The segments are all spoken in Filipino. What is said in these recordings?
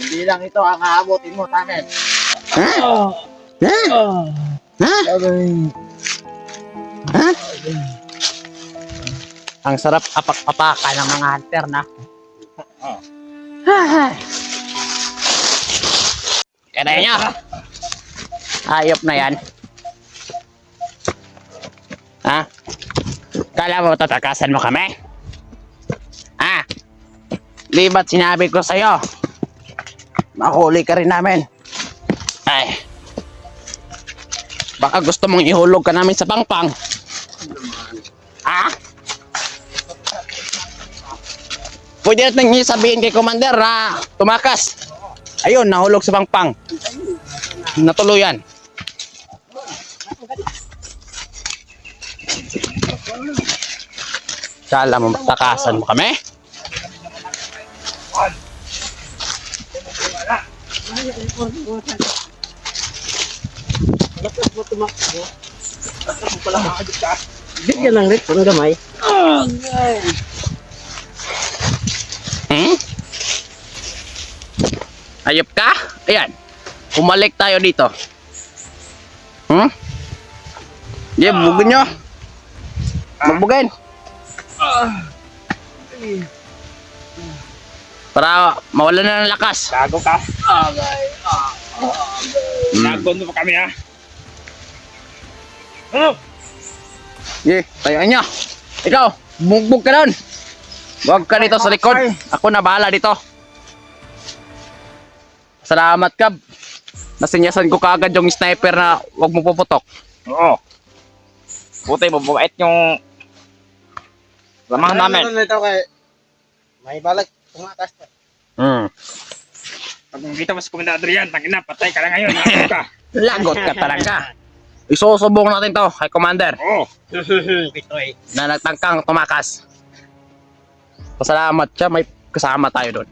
Hindi lang ito ang aabutin mo sa amin. Ha? Ha? Ha? Ha? Ang sarap apak-apakan ng mga hunter na. Kaya nyo. Ayop na yan. Ha? Kala mo tatakasan mo kami? Ha? Di ba't sinabi ko sa'yo? Mahuli ka rin namin. Ay. Baka gusto mong ihulog ka namin sa pangpang. Ha? Pwede natin niyo sabihin kay Commander na tumakas. Ayun, nahulog sa pangpang. Natuluyan. Kala mo matakasan mo kami? Bigyan ng rit, pang gamay. Hmm? Ayop ka? Ayan. Umalik tayo dito. Hmm? Di, bugin nyo. Magbugin. Para mawala na ng lakas. Gago ka. Gago mo pa kami ha. Ano? Sige, tayoan nyo. Ikaw, bugbog ka doon. Huwag ka dito sa likod. Ako na bahala dito. Salamat, Kab. Nasinyasan ko kaagad yung sniper na huwag mo puputok. Oo. Buti, mababait yung samahan namin. Ito kay may balak tumakas. Pag makita mo sa komendador yan, tangina, patay ka na ngayon. Gago ka. Lagot ka talaga. Isusubok natin to kay Commander Oo. Bitoy. na nagtangkang tumakas. Pasalamat siya, may kasama tayo doon.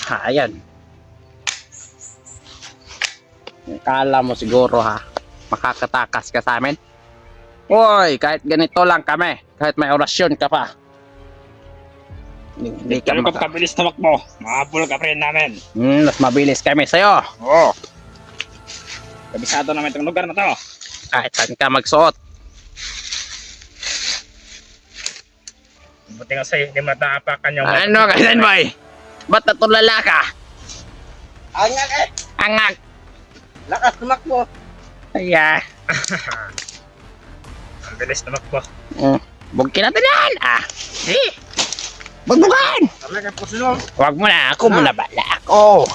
Ha, ayan. Kala mo siguro ha, makakatakas ka sa amin. Uy, kahit ganito lang kami, kahit may orasyon ka pa. Hindi ka Pero kung kabilis tawak mo, mahabol ka pa rin namin. mas mabilis kami sa'yo. Oo. Kabisado naman itong lugar na to. Kahit saan ka magsuot. Buti nga sa'yo, hindi mataapakan yung... Ano ka dyan, boy? Ba't natulala ka? Angak eh. Angak. Lakas tumakbo. Ay, Ang bilis tumakbo. bugkin natin yan. Bugbugan. Kami kay Pusulong. Huwag mo na, ako muna bala ako.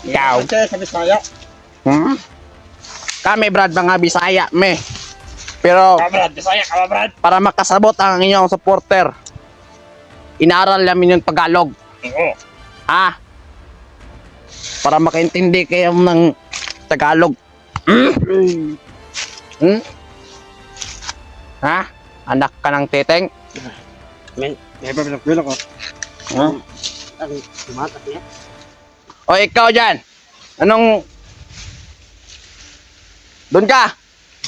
Ikaw. Kasi sa Bisaya. Kami, Brad, mga Bisaya, me. Pero, Kabrad, Bisaya ka ba, Brad? para makasabot ang inyong supporter, inaral namin yung Tagalog. Oo. Para makaintindi kayo ng Tagalog. Ha? Anak ka ng teteng? May papilok ko. Ha? Ang tumakas niya. O ikaw dyan, anong... Doon ka!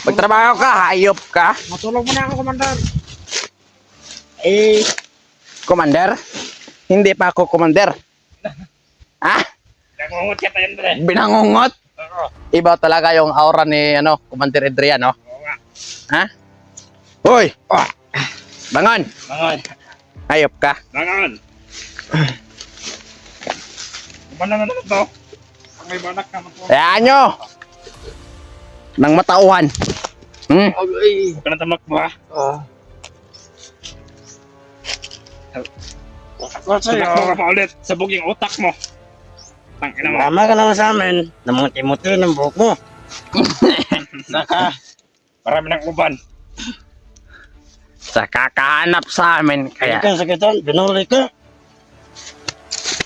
Magtrabaho ka, hayop ka! Matulog mo na ako, Commander. Commander? Hindi pa ako commander. Ha? Nakungot ka tayo, Brad. Binangungot? Oo. Iba talaga yung aura ni Commander Adrian, no? Oo nga. Ha? Hoy! Bangon! Bangon. Hayop ka. Bangon. Kumana na naman to. Pag may banak ka, matulog. Hayaan nyo! Nang matauhan. Huwag ka na tamakbo, ha? Ako Tumakbo ka pa ulit. Sabog yung utak mo. Tangina mo. Tama ka naman sa amin. Namuti-muti ng buhok mo. Saka, marami ng uban. Sa kakahanap sa amin, kaya... Kaya sakitan, binuli ka.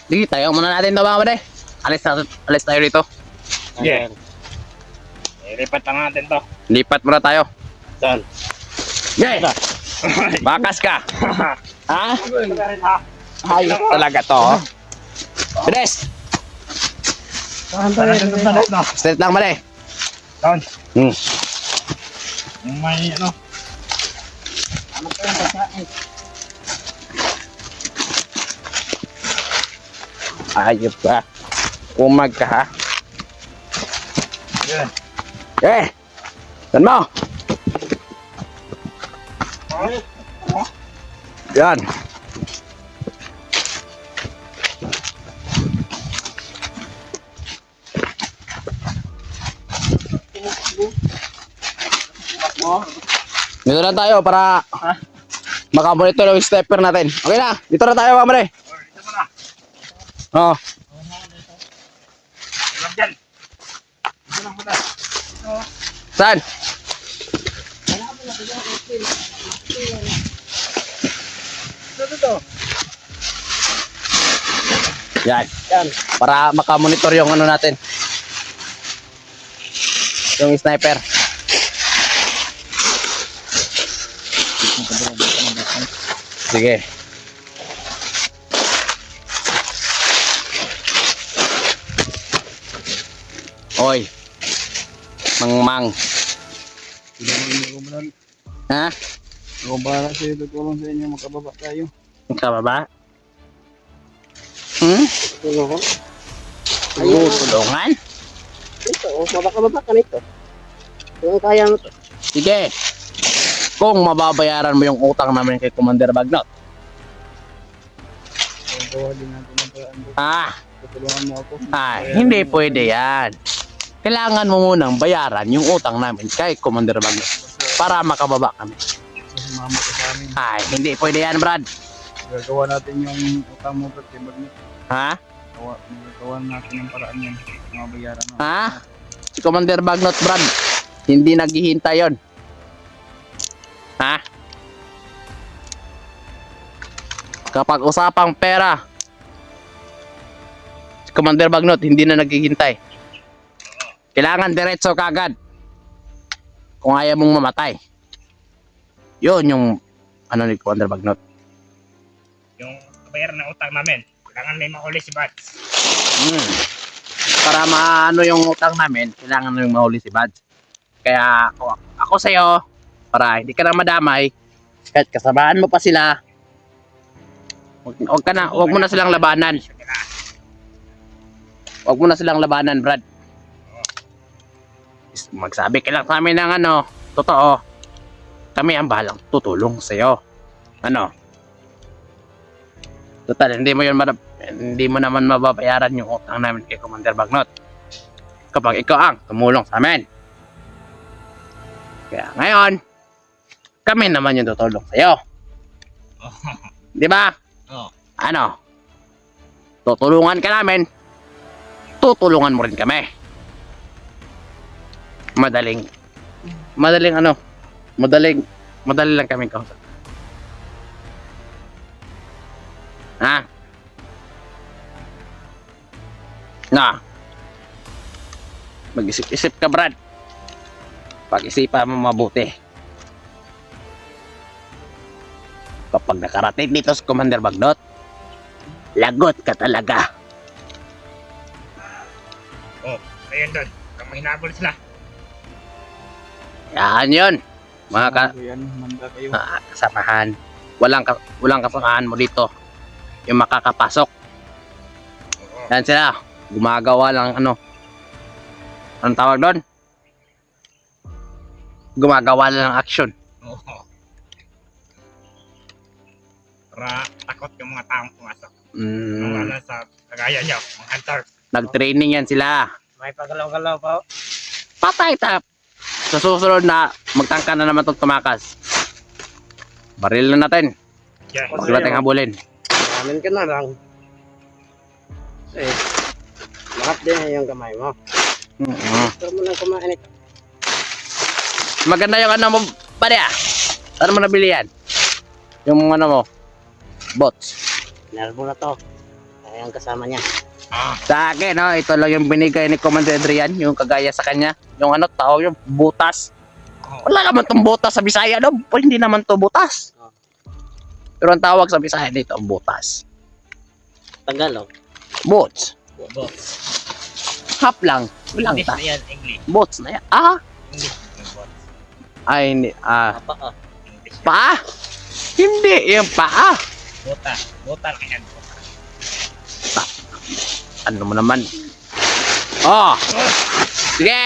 Sige, tayo muna natin ito, mga pare. Alis tayo dito. Sige. Ilipat lang natin to. Lipat muna tayo. Saan? Yay! Bakas ka! Ha? Hayop talaga to. Bilis! Straight lang, mali. Down. Hmm. May ano. Salamat kayo sa kain. Ayop ka. Umag ka ha. Yan. Eh! Saan mo? Yan. Dito na tayo para makamonitor yung stepper natin. Okay na, dito na tayo mamre. Dito mo na. Oo. Huwag dyan. Dito lang muna. Saan? Dito. Yan. Yan. Para makamonitor yung ano natin. Yung sniper. Sige. Oy. Mangmang. Ha? Ako ba kasi tutulong sa inyo makababa tayo? Kababa? Hmm? Tulong ko? Tulungan? Ito, mabaka-baba ka nito. Kung kaya mo to. Sige. Kung mababayaran mo yung utang namin kay Commander Bagnot. Gawa din natin ang paraan doon. Ah, Tutulungan mo ako. hindi pwede yan. Kailangan mo munang bayaran yung utang namin kay Commander Bagnot para makababa kami. Sumama ka sa amin. Ay, hindi pwede yan, Brad. Gagawa natin yung utang mo Brad. Kaya Bagnot. Ha? Gagawa natin ang paraan yan. Mabayaran mo. Ha? Si Commander Bagnot, Brad. Hindi naghihintay yon. Ha? Kapag usapang pera, si Commander Bagnot hindi na naghihintay. Kailangan diretso kagad. Kung ayaw mong mamatay. Yun yung ano ni Commander Bagnot. Yung kabayaran ng utang namin. Kailangan may mahuli si Bats. Para maano yung utang namin, kailangan nang mahuli si Bads. Kaya ako sa'yo, para hindi ka na madamay, kahit kasamahan mo pa sila, wag mo na silang labanan. Wag mo na silang labanan, Brad. Magsabi ka lang sa amin ng ano, totoo. Kami ang bahalang tutulong sa'yo. Ano? Total, hindi mo naman mababayaran yung utang namin kay Commander Bagnot. Kapag ikaw ang tumulong sa amin. Kaya ngayon, kami naman yung tutulong sa'yo. Di ba? Oo. Ano? Tutulungan ka namin, tutulungan mo rin kami. Madaling lang kami kausap. Ha? Na. Mag-isip-isip ka, Brad. Pag-isipan mo mabuti. Kapag nakarating dito sa Commander Bagnot, lagot ka talaga. Oh, ayun doon. Kung may hinabol sila. Yan yun. Mga Yan, manda kayo. kasamahan. Walang kasamahan mo dito. Yung makakapasok. Oo. Yan sila. Gumagawa lang ano. Anong tawag doon? Gumagawa lang ng action. Oo. Para takot yung mga taong pumasok. Kung ano sa kagaya nyo, mga hunter. Nag-training yan sila. May pagalaw-galaw pa. Patay tap. Sa susunod na, magtangka na naman itong tumakas. Baril na natin. Yan. Huwag natin habulin. Amin ka na lang. Lahat din yung kamay mo. Gusto mo lang kumain ito. Maganda yung ano mo, pare ah. Saan mo nabili yan? Yung ano mo, bots. Nervo na to. Kaya ang kasama niya. Sa akin, no, ito lang yung binigay ni Commander Adrian, yung kagaya sa kanya. Yung ano, tawag yung butas. Wala naman tong butas sa Bisaya, no? Hindi naman to butas. Pero ang tawag sa Bisaya dito, butas. Tagalog. Bots. Boss. Hap lang. Walang English ta. na yan, English. Bots na yan. Ah? English yung boss. Ay, hindi. Apa ka. English. Pa? Hindi, yung paa. Buta. Buta lang yan. Ano mo naman? Oh! Sige!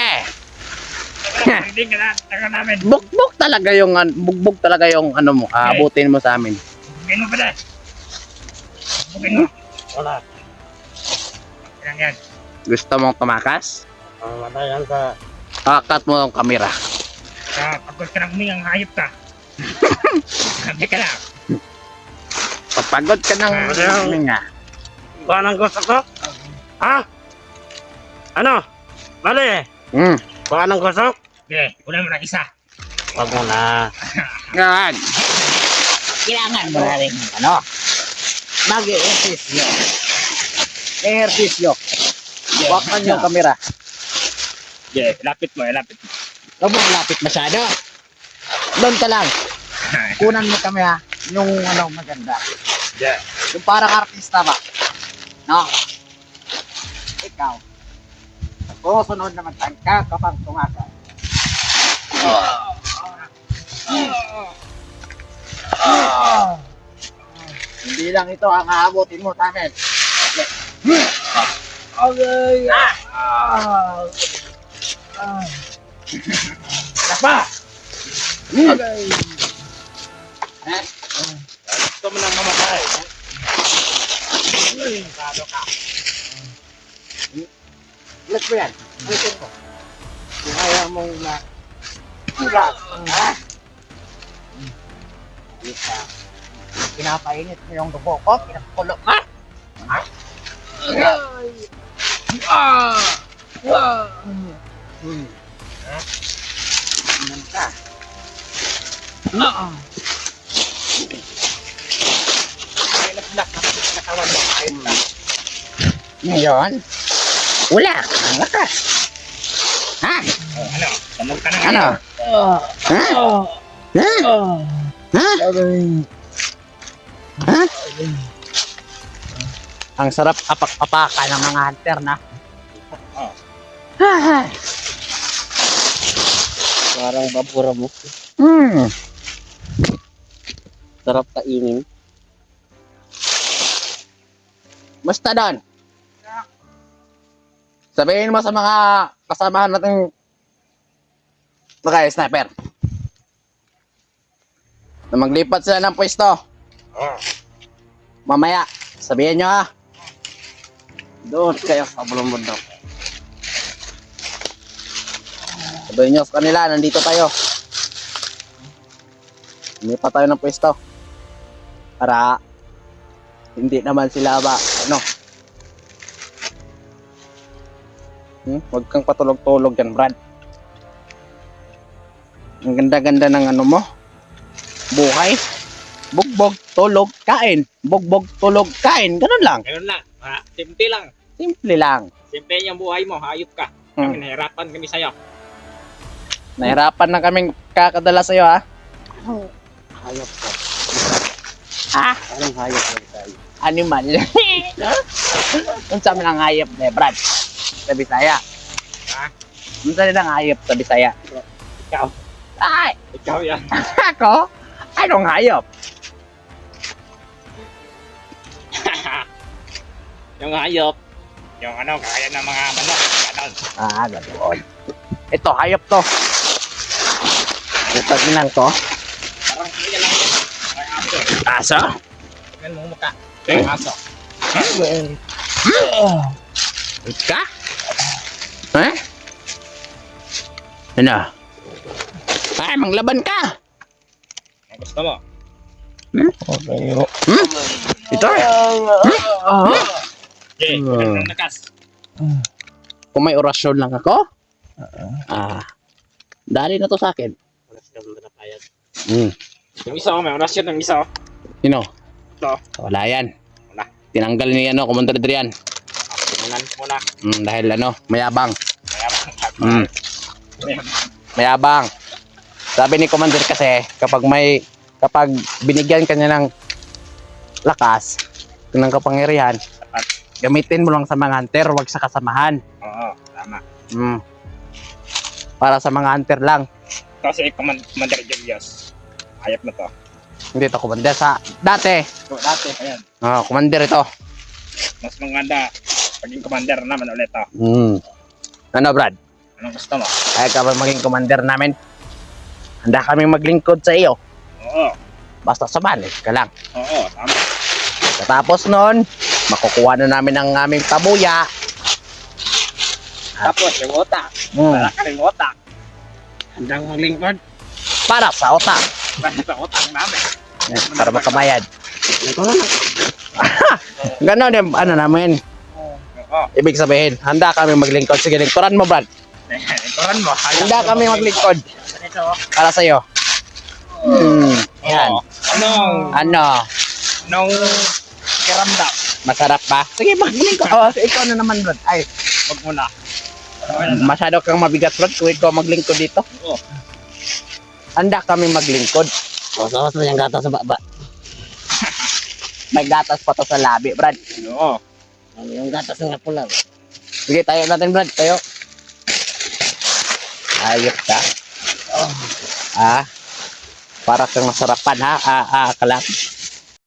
Hindi ka na. Taga namin. Bugbog talaga yung ano mo, abutin mo sa amin. Bugin mo ba na? Bugin mo. Wala. Yan yan. Gusto mong tumakas? Mamatayan sa... Kakat mo ang kamera. Pagod ka ng humingang hayop ka. Sabi ka lang. Papagod ka ng nga. Kuha ng gusto ko? Ha? Ano? Bale, Hmm. kuha ng gusto? Okay, una mo na isa. Wag mo na. Yan. Kailangan mo na rin ano, mag-ehersisyo. Ehersisyo. Wakan yung kamera. Okay, lapit mo, lapit mo. Huwag mo malapit masyado. Doon ka lang. Kunan mo kami ha. Yung ano maganda. Yeah. Yung parang artista ba? No? Ikaw. Susunod naman ka kapag tumakas. Hindi lang ito ang aabutin mo, Tamen. Okay. Napa! Okay. Gusto mo lang mamatay. Ulit mo yan. Ulitin mo. Kung ayaw mong na... Ulat. Ha? Isa. Pinapainit mo yung dugo ko. Pinakulo ka. Ha? Inan ka. Ngayon, wala kang lakas. Ha? Oh, ano? Tamog ka na Ano? Ha? Ha? Ha? Ha? Ang sarap apak-apakan ng mga hunter na. Oh. Ha? Parang babura mo. Hmm. Sarap kainin. Basta doon. Sabihin mo sa mga kasamahan natin sniper na maglipat sila ng pwesto. Oh. Mamaya, sabihin nyo ha. Doon kayo sa bulong bundok. Sabihin nyo sa kanila, nandito tayo. Lumipat tayo ng pwesto. Para hindi naman sila ba, ano? Huwag kang patulog-tulog yan, Brad. Ang ganda-ganda ng ano mo. Buhay. Bugbog, tulog, kain. Bugbog, tulog, kain. Ganun lang. Ganun lang. Simple lang. Simple lang. Simple yung buhay mo. Hayop ka. Hmm. Kami nahirapan kami sa'yo. Nahirapan na kaming kakadala sa'yo, ha? Hayop ka. Ah, Anong hayop ka tayo? animal. Kung saan lang hayop na, Brad? Sa Bisaya. Ha? Kung saan lang hayop sa Bisaya? Ikaw. Ay! Ikaw yan. Ako? Anong hayop? Yung hayop. Yung ano, kaya ng mga manok. Ganon. Ah, ganoon. Ito, hayop to. Ito, ginang to. Parang kaya lang yan. Parang aso. Aso? Tingnan mo mukha. Yung aso. Ika? Eh? Ano? Ay, manglaban ka! Ang gusto mo. Okay. Ito? Okay, ganun ang lakas. Kung may orasyon lang ako, dali na to sa akin. Wala silang manapayag. Yung isa, may orasyon ng isa. Sino? Ito. Wala yan. Wala. Tinanggal ni ano, Commander Adrian. Tingnan mo na. Dahil ano, mayabang. Kaya Mayabang. Sabi ni Commander kasi, kapag binigyan ka niya ng lakas, ng kapangyarihan, gamitin mo lang sa mga hunter, wag sa kasamahan. Oo, tama. Para sa mga hunter lang. Kasi Commander Julius. Hayop na to. Hindi to commander sa dati. So, dati, ayan. Commander ito. Mas maganda. Paging commander naman ulit to. Ano, Brad? Anong gusto mo? Kaya ka ba maging commander namin? Handa kaming maglingkod sa iyo. Oo. Basta sumali ka lang. Oo, tama. Tapos nun, makukuha na namin ang aming tabuya. Tapos, yung utak. Para ka rin utak. Handang maglingkod. Para sa otak. Para sa utak namin. Para makabayad. Ito na lang. Ganon yung ano namin. Oo. Ibig sabihin, handa kami maglingkod. Sige, lingkuran mo, Brad. Ituran mo. Handa kami maglingkod. Ito. Para sa'yo. Yan. Ano? Nung kiramdam. Masarap ba? Sige, maglingkod. Ikaw na naman, Brad. Ay, Huwag mo na. masyado kang mabigat, Brad. Kung ikaw maglingkod dito. Oo. Handa kami maglingkod. Sawas mo yung gata sa baba. May gatas pa to sa labi, Brad. Oo. Yung gatas nga pula. Sige, tayo natin, Brad. Tayo. Ayos ka. Para kang masarapan, ha? Ka lang.